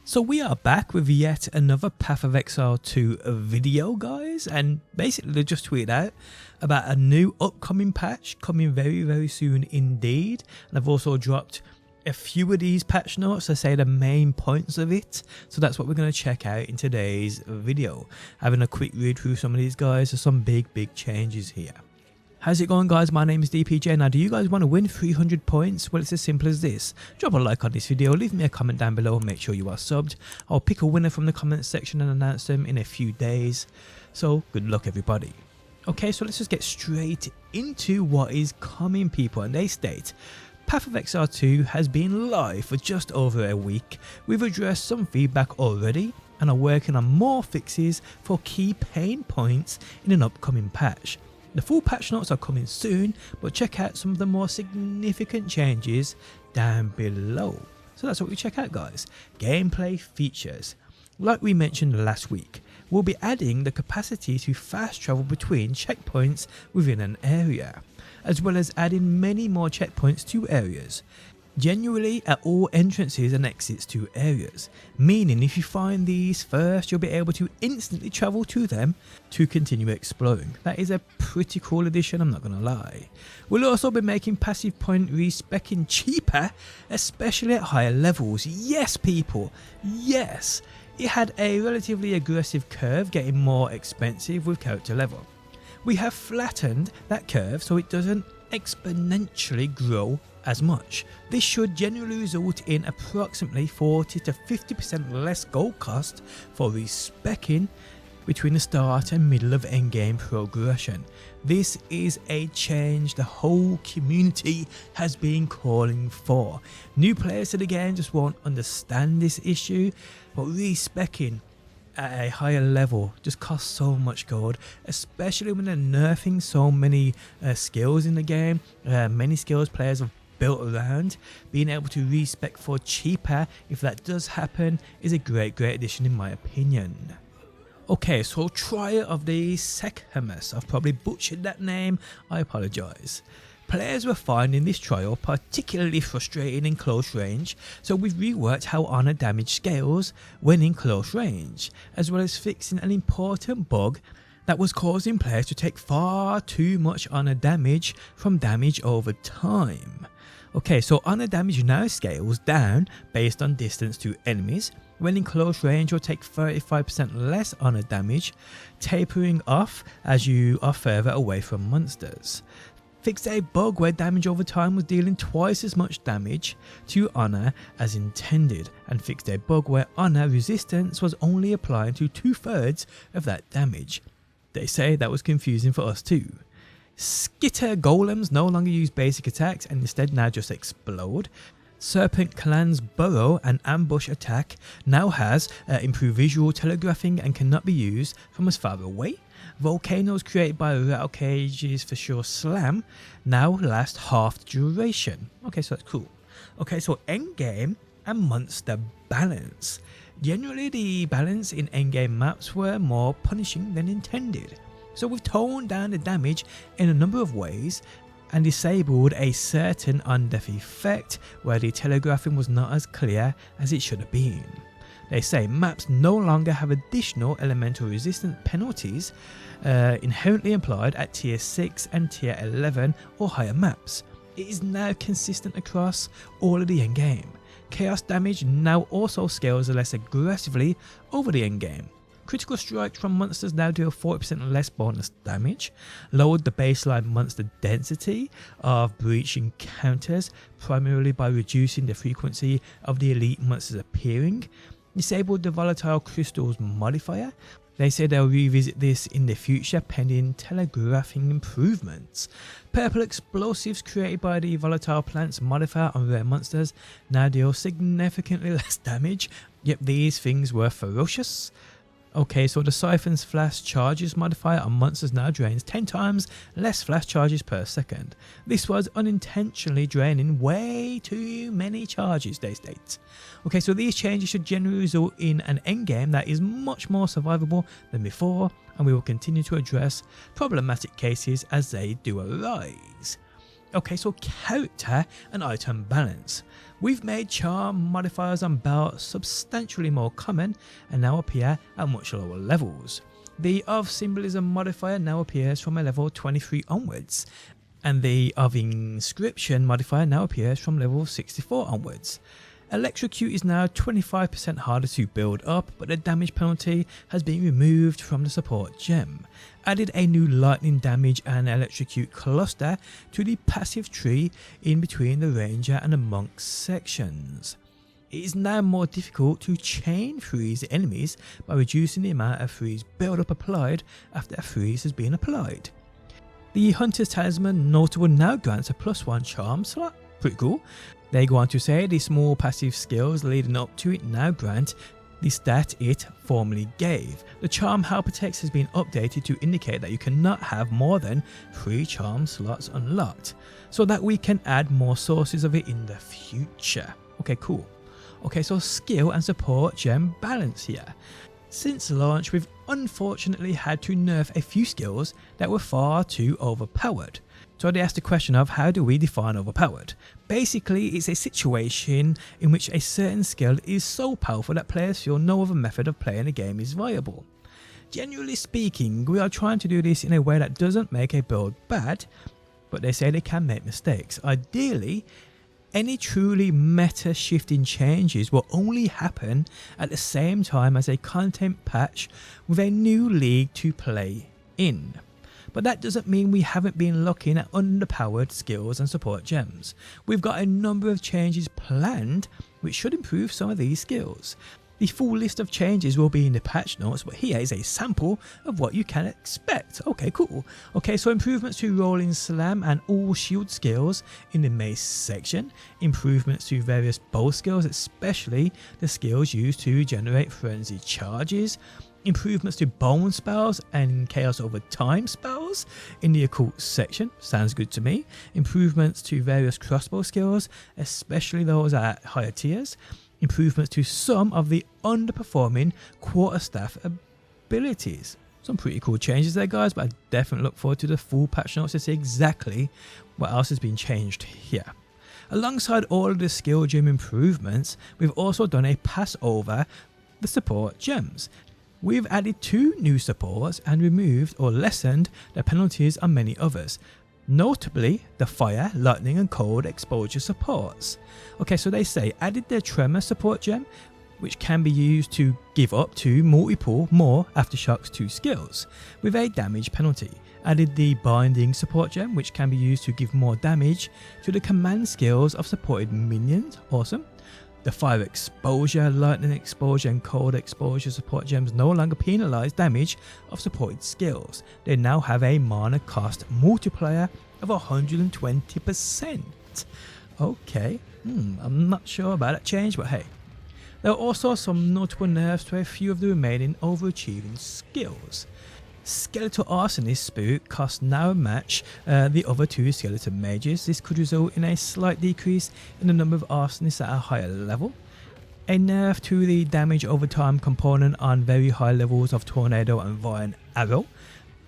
So we are back with yet another Path of Exile 2 video, guys, and basically they just tweeted out about a new upcoming patch coming very soon indeed, and I've also dropped a few of these patch notes to say the main points of it, so that's what we're going to check out in today's video, having a quick read through some of these guys. There's some big changes here. How's it going, guys? My name is DPJ. Now, do you guys want to win 300 points? Well, it's as simple as this. Drop a like on this video, leave me a comment down below, and make sure you are subbed. I'll pick a winner from the comments section and announce them in a few days. So, good luck, everybody. Okay, so let's just get straight into what is coming, people. And they state, Path of Exile 2 has been live for just over a week. We've addressed some feedback already and are working on more fixes for key pain points in an upcoming patch. The full patch notes are coming soon, but check out some of the more significant changes down below. So that's what we check out, guys. Gameplay features. Like we mentioned last week, we'll be adding the capacity to fast travel between checkpoints within an area, as well as adding many more checkpoints to areas. Generally at all entrances and exits to areas, meaning if you find these first, you'll be able to instantly travel to them to continue exploring. That is a pretty cool addition, I'm not gonna lie. We'll also be making passive point respecking cheaper, especially at higher levels. Yes, people, yes! It had a relatively aggressive curve, getting more expensive with character level. We have flattened that curve so it doesn't exponentially grow as much. This should generally result in approximately 40 to 50% less gold cost for respecing between the start and middle of endgame progression. This is a change the whole community has been calling for. New players to the game just won't understand this issue, but respecing at a higher level just costs so much gold, especially when they're nerfing so many skills in the game. Many skills players have built around. Being able to respec for cheaper, if that does happen, is a great addition in my opinion. Okay, so trial of the Sekhemas. I've probably butchered that name, I apologise. Players were finding this trial particularly frustrating in close range, so we've reworked how honor damage scales when in close range, as well as fixing an important bug that was causing players to take far too much honor damage from damage over time. Okay, so honor damage now scales down based on distance to enemies. When in close range, you'll take 35% less honor damage, tapering off as you are further away from monsters. Fixed a bug where damage over time was dealing twice as much damage to honor as intended, and fixed a bug where honor resistance was only applying to 2/3 of that damage. They say that was confusing for us too. Skitter golems no longer use basic attacks and instead now just explode. Serpent Clan's burrow and ambush attack now has improved visual telegraphing and cannot be used from as far away. Volcanoes created by rattle cages for sure slam now last half the duration. Okay, so that's cool. Okay, so endgame and monster balance. Generally the balance in endgame maps were more punishing than intended. So we've toned down the damage in a number of ways and disabled a certain on-death effect where the telegraphing was not as clear as it should have been. They say maps no longer have additional elemental resistance penalties inherently implied at tier 6 and tier 11 or higher maps. It is now consistent across all of the endgame. Chaos damage now also scales less aggressively over the endgame. Critical strikes from monsters now deal 40% less bonus damage, lowered the baseline monster density of breach encounters primarily by reducing the frequency of the elite monsters appearing, disabled the volatile crystals modifier. They say they'll revisit this in the future pending telegraphing improvements. Purple explosives created by the volatile plants modifier on rare monsters now deal significantly less damage, yet these things were ferocious. Okay, so the Siphon's flash charges modifier on monsters now drains 10 times less flash charges per second. This was unintentionally draining way too many charges, they state. Okay, so these changes should generally result in an endgame that is much more survivable than before, and we will continue to address problematic cases as they do arise. Okay, so character and item balance. We've made charm modifiers on belts substantially more common and now appear at much lower levels. The of symbolism modifier now appears from a level 23 onwards, and the of inscription modifier now appears from level 64 onwards. Electrocute is now 25% harder to build up, but the damage penalty has been removed from the support gem. Added a new lightning damage and electrocute cluster to the passive tree in between the ranger and the monk sections. It is now more difficult to chain freeze enemies by reducing the amount of freeze build-up applied after a freeze has been applied. The Hunter's Talisman notable now grants a +1 charm slot. Pretty cool. They go on to say the small passive skills leading up to it now grant the stat it formerly gave. The charm helper text has been updated to indicate that you cannot have more than 3 charm slots unlocked, so that we can add more sources of it in the future. Okay, cool. Okay, so skill and support gem balance here. Since launch, we've unfortunately had to nerf a few skills that were far too overpowered. So they asked the question of how do we define overpowered? Basically, it's a situation in which a certain skill is so powerful that players feel no other method of playing the game is viable. Generally speaking, we are trying to do this in a way that doesn't make a build bad, but they say they can make mistakes. Ideally, any truly meta shifting changes will only happen at the same time as a content patch with a new league to play in. But that doesn't mean we haven't been looking at underpowered skills and support gems. We've got a number of changes planned which should improve some of these skills. The full list of changes will be in the patch notes, but here is a sample of what you can expect. Okay, cool. Okay, so improvements to rolling slam and all shield skills in the mace section. Improvements to various bow skills, especially the skills used to generate frenzy charges. Improvements to bone spells and chaos over time spells in the occult section. Sounds good to me. Improvements to various crossbow skills, especially those at higher tiers. Improvements to some of the underperforming quarterstaff abilities. Some pretty cool changes there, guys, but I definitely look forward to the full patch notes to see exactly what else has been changed here. Alongside all of the skill gem improvements, we've also done a pass over the support gems. We've added 2 new supports and removed or lessened the penalties on many others, notably the fire, lightning and cold exposure supports. Okay, so they say added the tremor support gem, which can be used to give up to multiple more aftershocks to skills with a damage penalty. Added the binding support gem, which can be used to give more damage to the command skills of supported minions. Awesome. The fire exposure, lightning exposure and cold exposure support gems no longer penalise damage of supported skills. They now have a mana cost multiplier of 120%. Okay, I'm not sure about that change, but hey. There are also some notable nerfs to a few of the remaining overachieving skills. Skeletal Arsonist Spirit costs now match the other 2 Skeleton Mages. This could result in a slight decrease in the number of Arsonists at a higher level. A nerf to the damage over time component on very high levels of Tornado and Vine Arrow.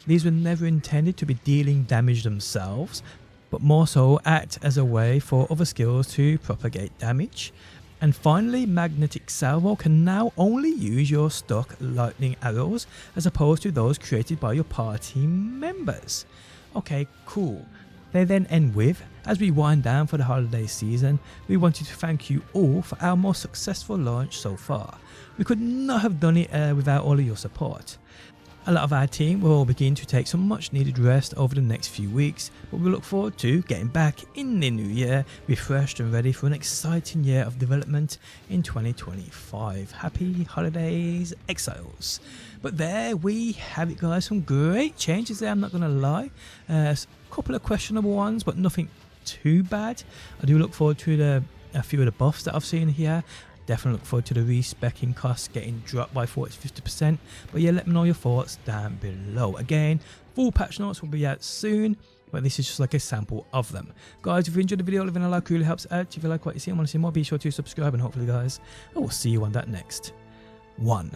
These were never intended to be dealing damage themselves, but more so act as a way for other skills to propagate damage. And finally, Magnetic Salvo can now only use your stock lightning arrows as opposed to those created by your party members. Okay, cool. They then end with, as we wind down for the holiday season, we wanted to thank you all for our most successful launch so far. We could not have done it without all of your support. A lot of our team will begin to take some much needed rest over the next few weeks, but we look forward to getting back in the new year, refreshed and ready for an exciting year of development in 2025. Happy holidays, Exiles. But there we have it, guys. Some great changes there, I'm not going to lie. A couple of questionable ones, but nothing too bad. I do look forward to a few of the buffs that I've seen here. Definitely look forward to the respecking costs getting dropped by 40-50%. But yeah, let me know your thoughts down below. Again, full patch notes will be out soon, but this is just like a sample of them. Guys, if you enjoyed the video, leaving a like really helps out. If you like what you see and want to see more, be sure to subscribe, and hopefully, guys, I will see you on that next one.